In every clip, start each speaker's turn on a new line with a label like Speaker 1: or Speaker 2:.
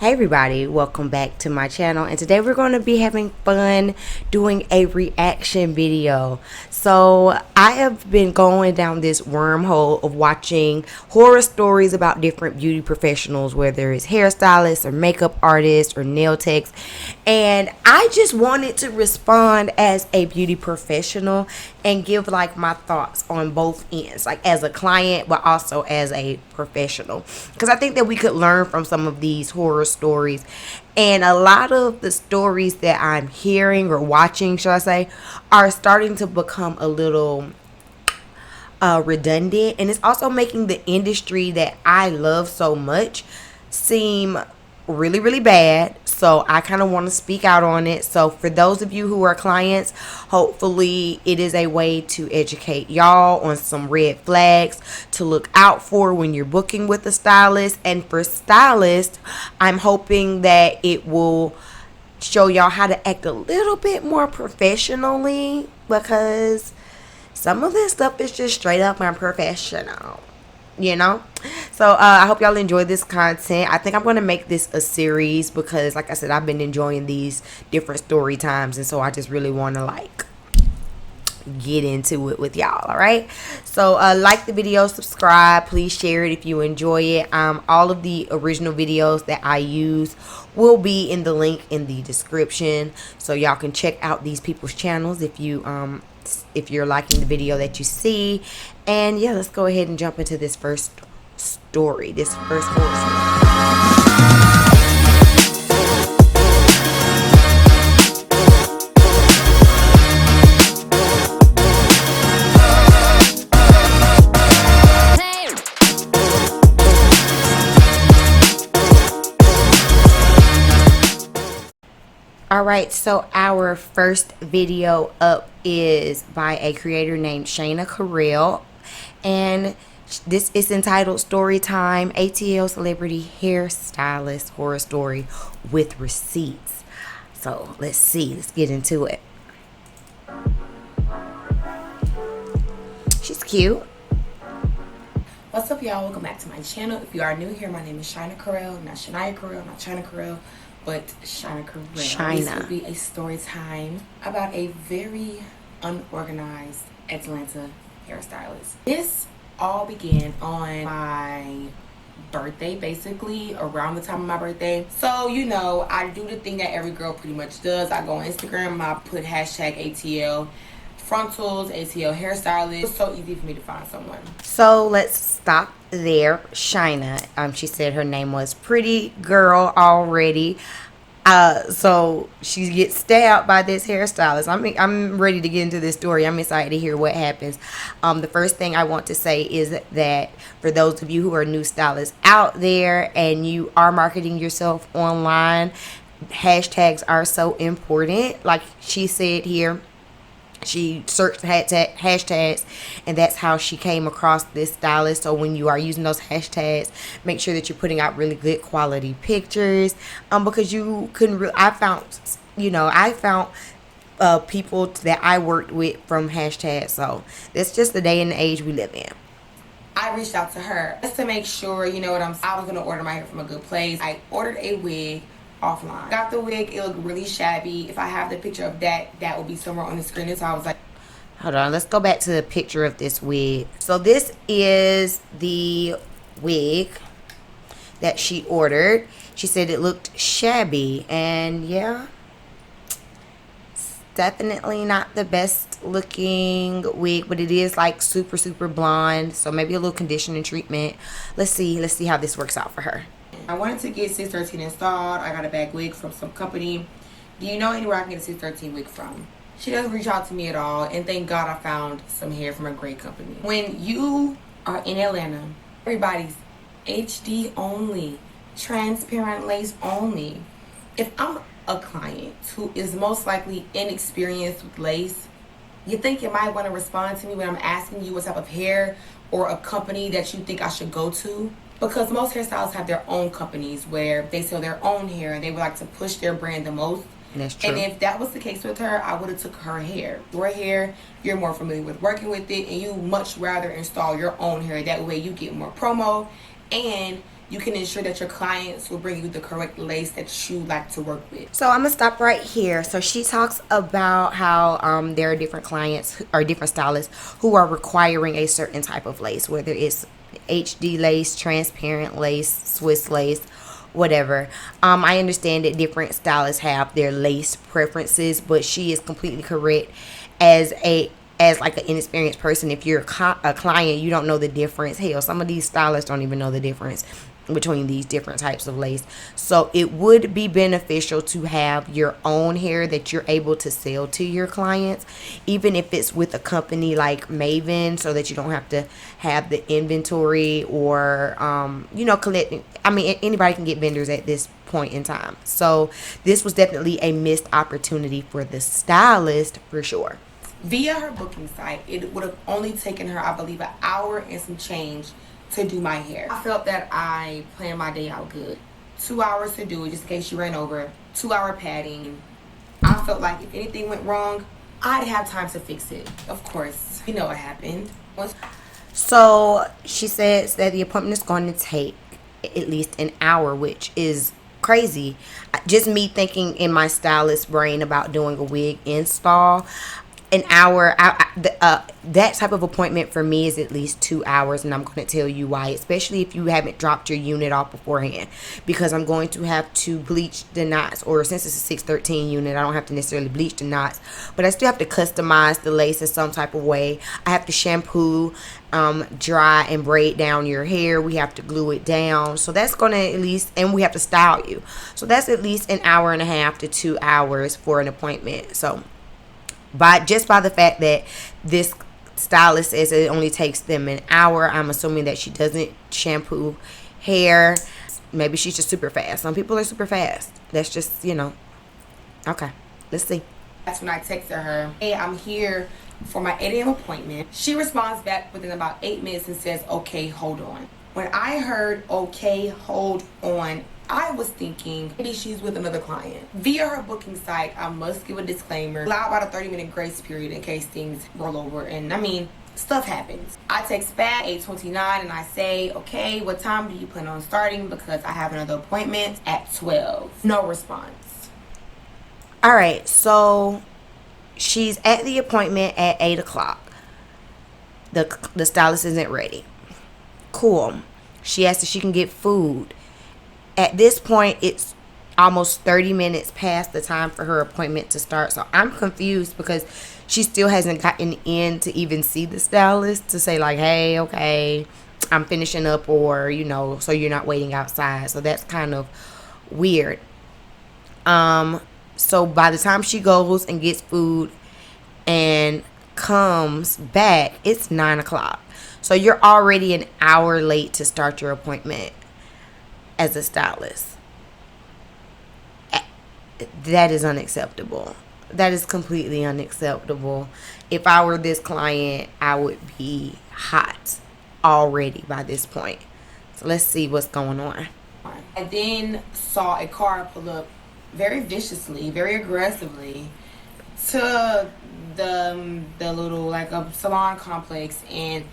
Speaker 1: Hey everybody, welcome back to my channel, and today we're going to be having fun doing a reaction video. So I have been going down this wormhole of watching horror stories about different beauty professionals, whether it's hairstylists or makeup artists or nail techs, and I just wanted to respond as a beauty professional and give like my thoughts on both ends, like as a client but also as a professional, because I think that we could learn from some of these horror stories. And a lot of the stories that I'm hearing or watching, should I say, are starting to become a little redundant, and it's also making the industry that I love so much seem really bad. So I kind of want to speak out on it. So for those of you who are clients, hopefully it is a way to educate y'all on some red flags to look out for when you're booking with a stylist. And for stylists, I'm hoping that it will show y'all how to act a little bit more professionally, because some of this stuff is just straight up unprofessional, you know. So I hope y'all enjoy this content. I think I'm going to make this a series because, like I said, I've been enjoying these different story times, and so I just really want to like get into it with y'all. All right, so like the video, subscribe, please share it if you enjoy it. All of the original videos that I use will be in the link in the description, so y'all can check out these people's channels if you're liking the video that you see. And yeah, let's go ahead and jump into this first story, this first horror story. Alright, so our first video up is by a creator named Shaina Carelle, and this is entitled Storytime, ATL Celebrity Hairstylist Horror Story with Receipts. So let's see, let's get into it. She's cute.
Speaker 2: What's up, y'all? Welcome back to my channel. If you are new here, my name is Shaina Carelle, not Shaina Carelle, not Shaina Carelle, but Shaina Carelle.
Speaker 1: Shaina.
Speaker 2: This will be a story time about a very unorganized Atlanta hairstylist. This all began on my birthday, basically around the time of my birthday. So, you know, I do the thing that every girl pretty much does. I go on Instagram, I put hashtag ATL frontals, ATL hairstylist. It's so easy for me to find someone.
Speaker 1: So let's stop there. Shaina, she said her name was Pretty Girl already. So she gets stabbed by this hairstylist. I'm ready to get into this story. I'm excited to hear what happens. The first thing I want to say is that for those of you who are new stylists out there and you are marketing yourself online, hashtags are so important. Like she said here, she searched hashtags, and that's how she came across this stylist. So when you are using those hashtags, make sure that you're putting out really good quality pictures, because you couldn't I found people that I worked with from hashtags. So that's just the day and the age we live in.
Speaker 2: I reached out to her just to make sure, you know what I was going to order my hair from a good place. I ordered a wig offline. Got the wig, it looked really shabby. If I have the picture of that will be somewhere on the screen. So I was like,
Speaker 1: hold on, let's go back to the picture of this wig. So this is the wig that she ordered. She said it looked shabby, and yeah, it's definitely not the best looking wig, but it is like super blonde, so maybe a little conditioning treatment. Let's see how this works out for her.
Speaker 2: I wanted to get 613 installed. I got a bag wig from some company. Do you know anywhere I can get a 613 wig from? She doesn't reach out to me at all, and thank God I found some hair from a great company. When you are in Atlanta, everybody's HD only, transparent lace only. If I'm a client who is most likely inexperienced with lace, you think you might want to respond to me when I'm asking you what type of hair or a company that you think I should go to? Because most hairstylists have their own companies where they sell their own hair and they would like to push their brand the most.
Speaker 1: That's true.
Speaker 2: And if that was the case with her, I would have took her hair. Your hair, you're more familiar with working with it, and you much rather install your own hair. That way you get more promo and you can ensure that your clients will bring you the correct lace that you like to work with.
Speaker 1: So I'm gonna stop right here. So she talks about how there are different clients or different stylists who are requiring a certain type of lace, whether it's HD lace, transparent lace, Swiss lace, whatever. I understand that different stylists have their lace preferences, but she is completely correct. As like an inexperienced person, if you're a client, you don't know the difference. Hell, some of these stylists don't even know the difference between these different types of lace. So it would be beneficial to have your own hair that you're able to sell to your clients, even if it's with a company like Maven, so that you don't have to have the inventory or collecting. I mean, anybody can get vendors at this point in time. So this was definitely a missed opportunity for the stylist for sure.
Speaker 2: Via her booking site, it would have only taken her, I believe, an hour and some change to do my hair. I felt that I planned my day out good. 2 hours to do it, just in case she ran over. 2-hour padding. I felt like if anything went wrong, I'd have time to fix it. Of course, you know what happened.
Speaker 1: So she says that the appointment is going to take at least an hour, which is crazy. Just me thinking in my stylist brain about doing a wig install. An hour, that type of appointment for me is at least 2 hours, and I'm going to tell you why, especially if you haven't dropped your unit off beforehand, because I'm going to have to bleach the knots, or since it's a 613 unit, I don't have to necessarily bleach the knots, but I still have to customize the lace in some type of way. I have to shampoo, dry, and braid down your hair. We have to glue it down, so that's going to at least, and we have to style you, so that's at least an hour and a half to 2 hours for an appointment. So by the fact that this stylist says it only takes them an hour, I'm assuming that she doesn't shampoo hair. Maybe she's just super fast. Some people are super fast. That's just, Okay, let's see.
Speaker 2: That's when I texted her, hey, I'm here for my 8 a.m. appointment. She responds back within about 8 minutes and says, okay, hold on. When I heard, okay, hold on, I was thinking maybe she's with another client. Via her booking site, I must give a disclaimer. Allow about a 30-minute grace period in case things roll over. And I mean, stuff happens. I text back 8:29 and I say, okay, what time do you plan on starting? Because I have another appointment at 12. No response.
Speaker 1: All right, so she's at the appointment at 8 o'clock. The stylist isn't ready. Cool. She asks if she can get food. At this point, it's almost 30 minutes past the time for her appointment to start. So I'm confused because she still hasn't gotten in to even see the stylist to say like, hey, okay, I'm finishing up, or, so you're not waiting outside. So that's kind of weird. So by the time she goes and gets food and comes back, it's 9 o'clock. So you're already an hour late to start your appointment as a stylist. That is unacceptable. That is completely unacceptable. If I were this client, I would be hot already by this point. So let's see what's going on.
Speaker 2: I then saw a car pull up very viciously, very aggressively to the little like a salon complex, and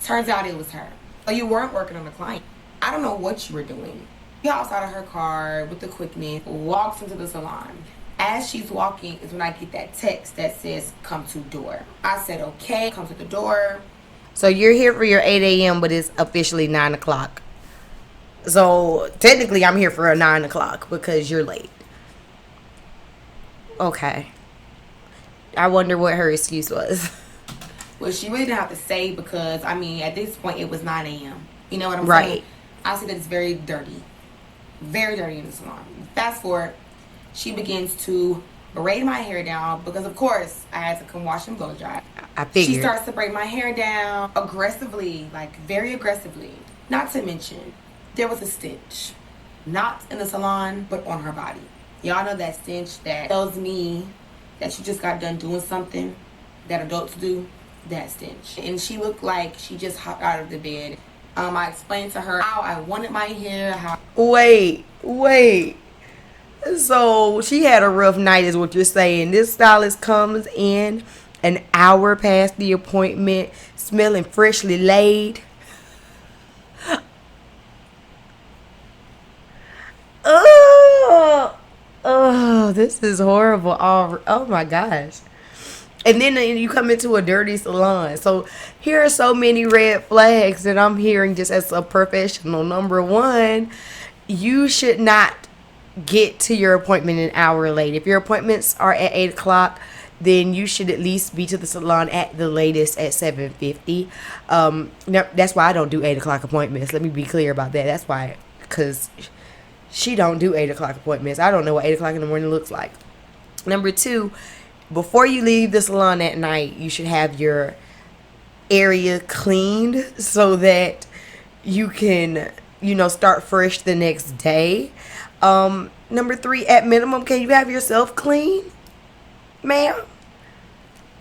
Speaker 2: turns out it was her. So you weren't working on the client. I don't know what you were doing. She hops out of her car with the quickness, walks into the salon. As she's walking is when I get that text that says, come to door. I said, okay, come to the door.
Speaker 1: So you're here for your 8 a.m., but it's officially 9 o'clock. So technically I'm here for a 9 o'clock because you're late. Okay. I wonder what her excuse was.
Speaker 2: Well, she really didn't have to say, because, I mean, at this point it was 9 a.m. You know what I'm
Speaker 1: right.
Speaker 2: saying? I see that it's very dirty. Very dirty in the salon. Fast forward, she begins to braid my hair down because, of course, I had to come wash and blow dry.
Speaker 1: I figured.
Speaker 2: She starts to braid my hair down aggressively, like very aggressively. Not to mention, there was a stench. Not in the salon, but on her body. Y'all know that stench that tells me that you just got done doing something that adults do. That stench. And she looked like she just hopped out of the bed. I explained to her how I wanted my hair.
Speaker 1: Wait. So she had a rough night is what you're saying. This stylist comes in an hour past the appointment, smelling freshly laid. this is horrible. Oh my gosh. And then you come into a dirty salon. So here are so many red flags that I'm hearing just as a professional. Number one, you should not get to your appointment an hour late. If your appointments are at 8 o'clock, then you should at least be to the salon at the latest at 7:50. Now, that's why I don't do 8 o'clock appointments. Let me be clear about that. That's why, because she don't do 8 o'clock appointments. I don't know what 8 o'clock in the morning looks like. Number two, before you leave the salon at night, you should have your area cleaned so that you can, start fresh the next day. Number three, at minimum, can you have yourself clean, ma'am?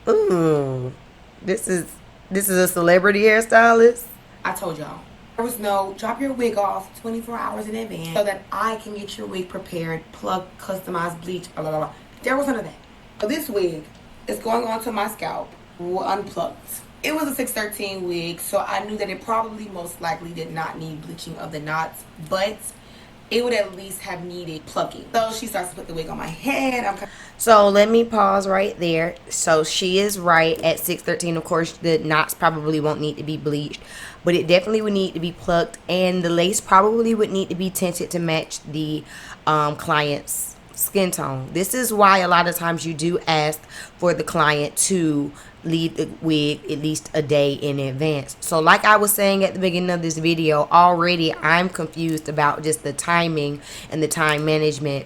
Speaker 1: Ooh, this is a celebrity hairstylist.
Speaker 2: I told y'all. There was no drop your wig off 24 hours in advance so that I can get your wig prepared, plug, customized, bleach, blah, blah, blah. There was none of that. So this wig is going onto my scalp, unplugged. It was a 613 wig, so I knew that it probably most likely did not need bleaching of the knots, but it would at least have needed plucking. So she starts to put the wig on my head.
Speaker 1: So let me pause right there. So she is right. At 613, of course, the knots probably won't need to be bleached, but it definitely would need to be plucked, and the lace probably would need to be tinted to match the client's skin tone. This is why a lot of times you do ask for the client to leave the wig at least a day in advance. So like I was saying at the beginning of this video, already I'm confused about just the timing and the time management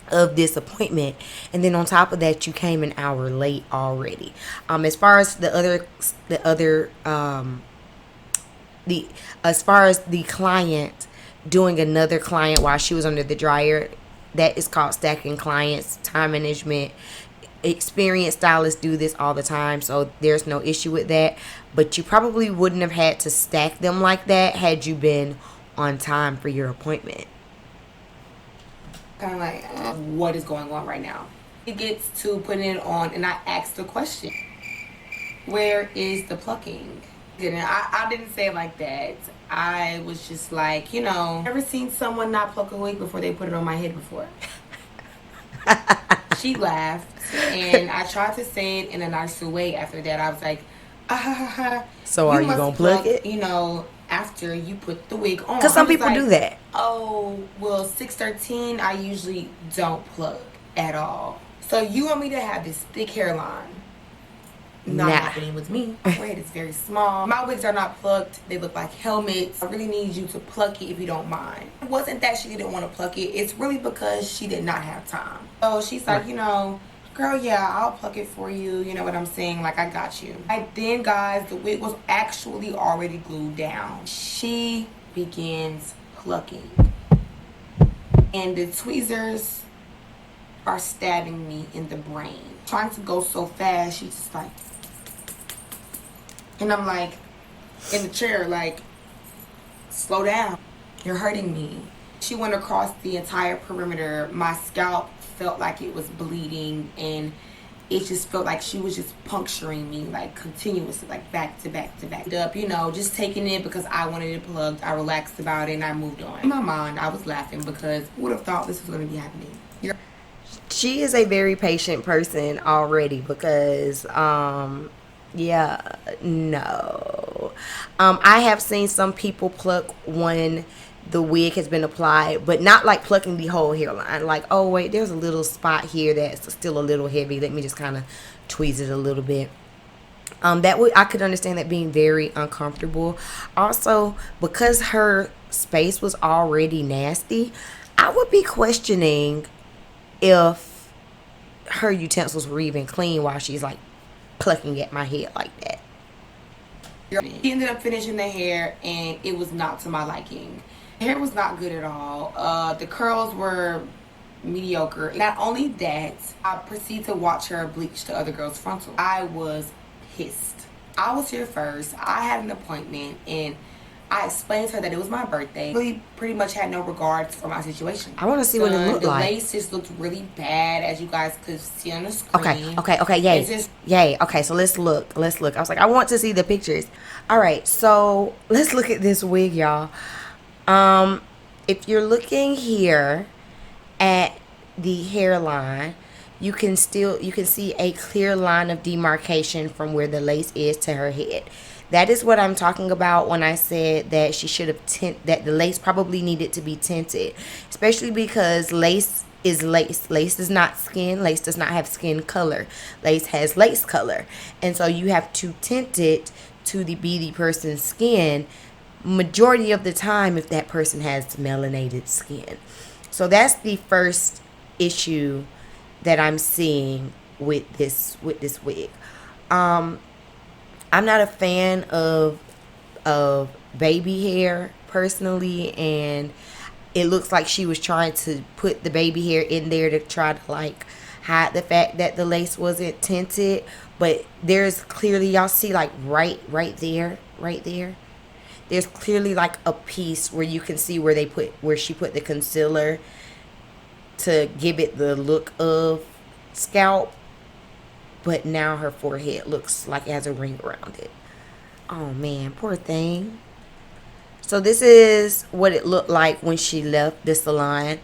Speaker 1: of this appointment, and then on top of that, you came an hour late already. As far as as far as the client doing another client while she was under the dryer, that is called stacking clients. Time management, experienced stylists do this all the time, so there's no issue with that. But you probably wouldn't have had to stack them like that had you been on time for your appointment.
Speaker 2: Kind of like, what is going on right now? It gets to putting it on, and I asked the question, where is the plucking? I didn't say it like that. I was just like, ever seen someone not pluck a wig before they put it on my head before? She laughed, and I tried to say it in a nicer way after that. I was like,
Speaker 1: so are you gonna plug it?
Speaker 2: After you put the wig on.
Speaker 1: Because some people do that.
Speaker 2: Oh, well, 613, I usually don't plug at all. So you want me to have this thick hairline? Not happening with me. My head is very small. My wigs are not plucked. They look like helmets. I really need you to pluck it if you don't mind. It wasn't that she didn't want to pluck it. It's really because she did not have time. So she's like, girl, yeah, I'll pluck it for you. You know what I'm saying? Like, I got you. Then, guys, the wig was actually already glued down. She begins plucking. And the tweezers are stabbing me in the brain. Trying to go so fast, she's just like... And I'm like, in the chair, like, slow down. You're hurting me. She went across the entire perimeter. My scalp felt like it was bleeding, and it just felt like she was just puncturing me, like, continuously, like, back to back to back. Up, just taking it because I wanted it plugged. I relaxed about it, and I moved on. In my mind, I was laughing because who would have thought this was going to be happening?
Speaker 1: She is a very patient person already because, no. I have seen some people pluck when the wig has been applied, but not like plucking the whole hairline. Like, oh, wait, there's a little spot here that's still a little heavy. Let me just kind of tweeze it a little bit. I could understand that being very uncomfortable. Also, because her space was already nasty, I would be questioning if her utensils were even clean while she's like plucking at my head like that.
Speaker 2: She ended up finishing the hair, and it was not to my liking. The hair was not good at all. The curls were mediocre. Not only that, I proceeded to watch her bleach the other girl's frontal. I was pissed. I was here first. I had an appointment, and I explained to her that it was my birthday. Really pretty much had no regards for my situation.
Speaker 1: I want to see what it looked like.
Speaker 2: The lace just looked really bad, as you guys could see on the screen.
Speaker 1: Okay, yay. Okay, so let's look. I was like, I want to see the pictures. All right, so let's look at this wig, y'all. If you're looking here at the hairline, you can see a clear line of demarcation from where the lace is to her head. That is what I'm talking about when I said that she should have that the lace probably needed to be tinted, especially because lace is lace. Lace is not skin. Lace does not have skin color. Lace has lace color, and so you have to tint it to be the person's skin majority of the time if that person has melanated skin. So that's the first issue that I'm seeing with this wig. I'm not a fan of baby hair personally, and it looks like she was trying to put the baby hair in there to try to like hide the fact that the lace wasn't tinted. But there's clearly, y'all see like right there. There's clearly like a piece where you can see where she put the concealer to give it the look of scalp, but now her forehead looks like it has a ring around it. Oh man, poor thing. So this is what it looked like when she left the salon.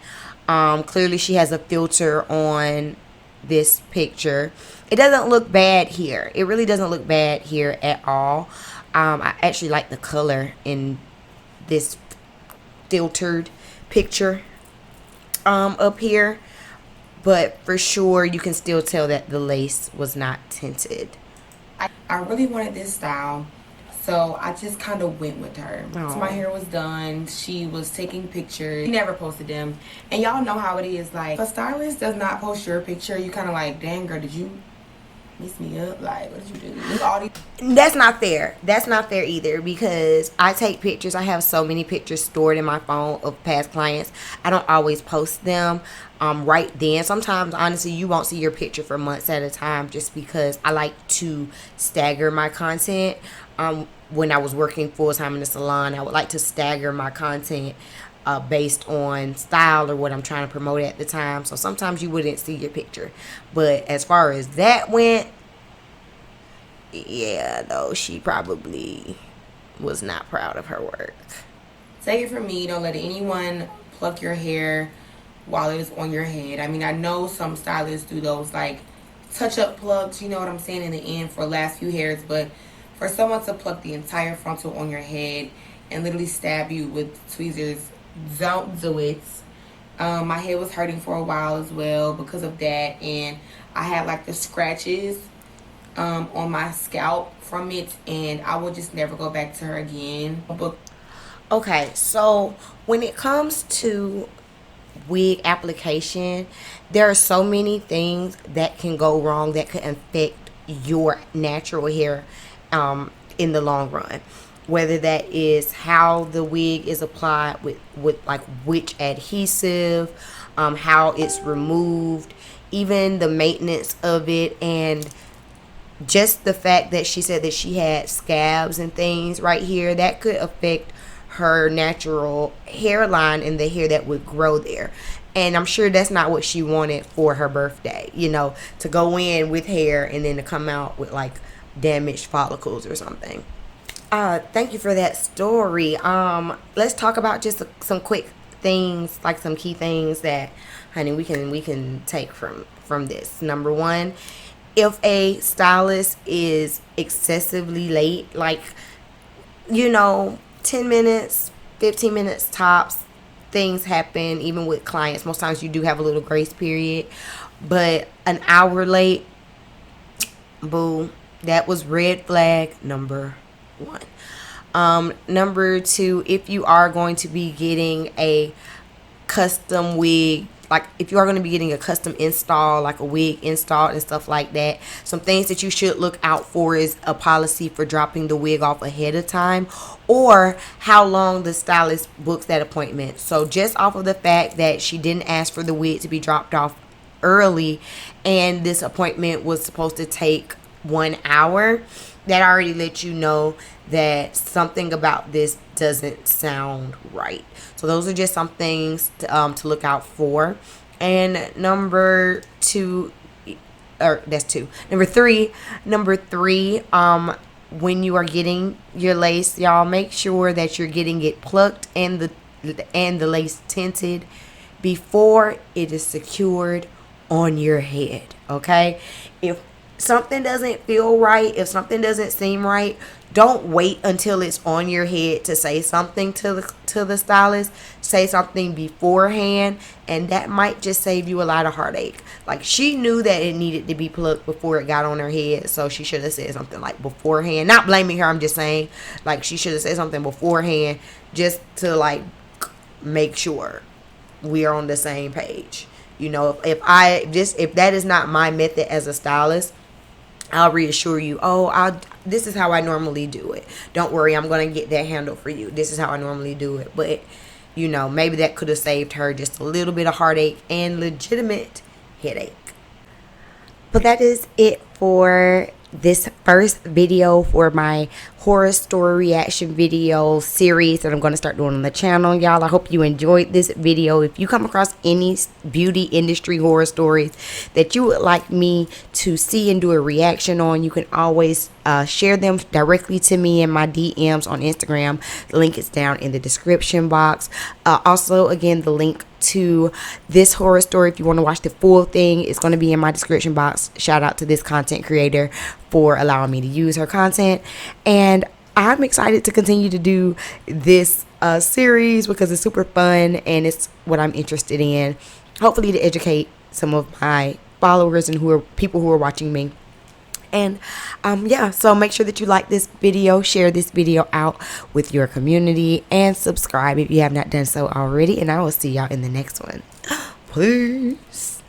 Speaker 1: Clearly she has a filter on this picture. It doesn't look bad here. It really doesn't look bad here at all. I actually like the color in this filtered picture up here, but for sure you can still tell that the lace was not tinted.
Speaker 2: I really wanted this style, so I just kind of went with her. So my hair was done. She was taking pictures. She never posted them, and y'all know how it is. Like, if a stylist does not post your picture, you kind of like, dang girl, did you mess me up? Like, what did you do? With all these.
Speaker 1: That's not fair. That's not fair either, because I take pictures. I have so many pictures stored in my phone of past clients. I don't always post them right then. Sometimes, honestly, you won't see your picture for months at a time, just because I like to stagger my content. When I was working full-time in the salon, I would like to stagger my content based on style or what I'm trying to promote at the time. So sometimes you wouldn't see your picture. But as far as that went, yeah, no, she probably was not proud of her work.
Speaker 2: Take it from me, don't let anyone pluck your hair while it is on your head. I mean, I know some stylists do those like touch-up plucks, you know what I'm saying, in the end for last few hairs, but for someone to pluck the entire frontal on your head and literally stab you with tweezers, don't do it. My head was hurting for a while as well because of that, and I had like the scratches on my scalp from it, and I will just never go back to her again.
Speaker 1: Okay, so when it comes to wig application, there are so many things that can go wrong that could affect your natural hair in the long run. Whether that is how the wig is applied with like which adhesive, how it's removed, even the maintenance of it, and just the fact that she said that she had scabs and things right here, that could affect her natural hairline and the hair that would grow there. And I'm sure that's not what she wanted for her birthday, you know, to go in with hair and then to come out with like damaged follicles or something. Thank you for that story. Let's talk about just some quick things, like some key things that, honey, we can take from this. Number one, if a stylist is excessively late, like, you know, 10 minutes, 15 minutes tops, things happen even with clients. Most times you do have a little grace period, but an hour late, boo, that was red flag number one. Number two, if you are going to be getting a custom wig, like if you are going to be getting a custom install, like a wig installed and stuff like that, some things that you should look out for is a policy for dropping the wig off ahead of time, or how long the stylist books that appointment. So just off of the fact that she didn't ask for the wig to be dropped off early and this appointment was supposed to take 1 hour, that already lets you know that something about this doesn't sound right. So those are just some things to look out for. And number three, when you are getting your lace, y'all make sure that you're getting it plucked and the lace tinted before it is secured on your head, okay? If something doesn't feel right, if something doesn't seem right, don't wait until it's on your head to say something to the stylist. Say something beforehand, and that might just save you a lot of heartache. Like, she knew that it needed to be plucked before it got on her head, so she should have said something like beforehand. Not blaming her, I'm just saying, like, she should have said something beforehand just to like make sure we are on the same page. You know, if that is not my method as a stylist, I'll reassure you, this is how I normally do it. Don't worry, I'm going to get that handled for you. This is how I normally do it. But, you know, maybe that could have saved her just a little bit of heartache and legitimate headache. But that is it for this first video for my horror story reaction video series that I'm going to start doing on the channel, y'all. I hope you enjoyed this video. If you come across any beauty industry horror stories that you would like me to see and do a reaction on, you can always share them directly to me in my DMs on Instagram. The link is down in the description box. Also, again, the link to this horror story, if you want to watch the full thing, it's going to be in my description box. Shout out to this content creator for allowing me to use her content, and I'm excited to continue to do this series because it's super fun and it's what I'm interested in, hopefully to educate some of my followers and people who are watching me. And yeah, so make sure that you like this video, share this video out with your community, and subscribe if you have not done so already. And I will see y'all in the next one. Peace.